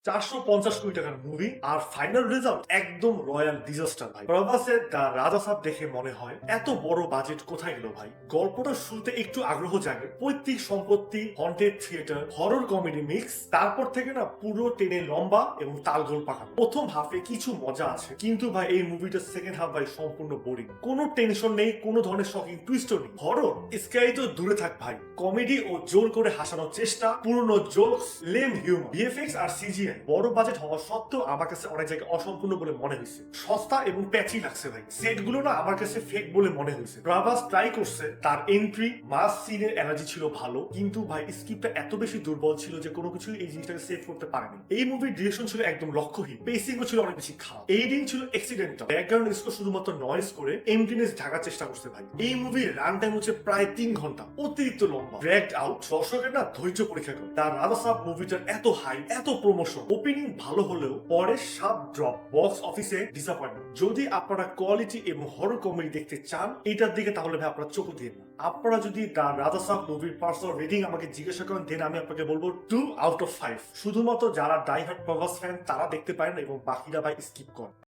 450 কোটি টাকার মুভি আর final result একদম রয়্যাল ডিজাস্টার ভাই। প্রভাসের দ্য রাজা সাব দেখে মনে হয় এত বড় বাজেট কোথায় গেল ভাই। গল্পটা শুরুতে একটু আগ্রহ জাগে, পৈতৃক সম্পত্তি, haunted theatre, horror comedy mix, তারপর থেকে না পুরো টেনে লম্বা এবং তালগোল পাকানো। প্রথম হাফে কিছু মজা আছে, কিন্তু ভাই এই মুভিটার সেকেন্ড হাফ ভাই সম্পূর্ণ বোরিং। কোনো টেনশন নেই, কোনো ধরনের শকিং টুইস্টও নেই। হরর স্কাই তো দূরে থাক ভাই, কমেডি ও জোর করে হাসানোর চেষ্টা, পুরনো জোকস, লেম হিউমার, ভিএফএক্স আর সিজিআই বড় বাজেট হওয়া সত্ত্বেও আমার কাছে অনেক জায়গায় অসম্পূর্ণ বলে মনে হয়েছে। সস্তা এবং প্যাচি লাগছে ভাই। সেট গুলো না আমার কাছে ফেক বলে মনে হয়েছে। প্রভাস ট্রাই করছে, তার এন্ট্রি মাস সিনের এনার্জি ছিল ভালো, কিন্তু ভাই স্ক্রিপ্টটা এত বেশি দুর্বল ছিল যে কোনো কিছু এই জিনিসটাকে সেভ করতে পারেনি। এই মুভির ডিরেকশন ছিল একদম লক্ষ্যহীন, পেসিংও ছিল অনেক বেশি খারাপ, এইডিং ছিল অ্যাক্সিডেন্টাল, ব্যাকগ্রাউন্ড স্কোর শুধুমাত্র নয়েজ করে এমপ্টিনেস ঢাকার চেষ্টা করছে ভাই। এই মুভির রান টাইম হচ্ছে প্রায় 3 ঘন্টা, অতিরিক্ত লম্বা, ড্র্যাগড আউট, দর্শকের না ধৈর্য পরীক্ষা করে। তার রাজা সাব মুভিটার এত হাই, এত প্রমোশন, ওপেনিং ভালো হলেও পরে সাব ড্রপ, বক্স অফিসে ডিসঅ্যাপয়েন্টমেন্ট। যদি আপনারা কোয়ালিটি এবং হরর কমেডি দেখতে চান এটার দিকে, তাহলে ভাই আপনারা চোখ দিয়ে না। আপনারা যদি দ্য রাজা সাব মুভির পার্সোনাল রেটিং আমাকে জিজ্ঞাসা করেন, দেন আমি আপনাকে বলবো 2 আউট অফ 5। শুধুমাত্র যারা ডাই হার্ড প্রভাস ফ্যান তারা দেখতে পারেন এবং বাকিরা ভাই স্কিপ করেন।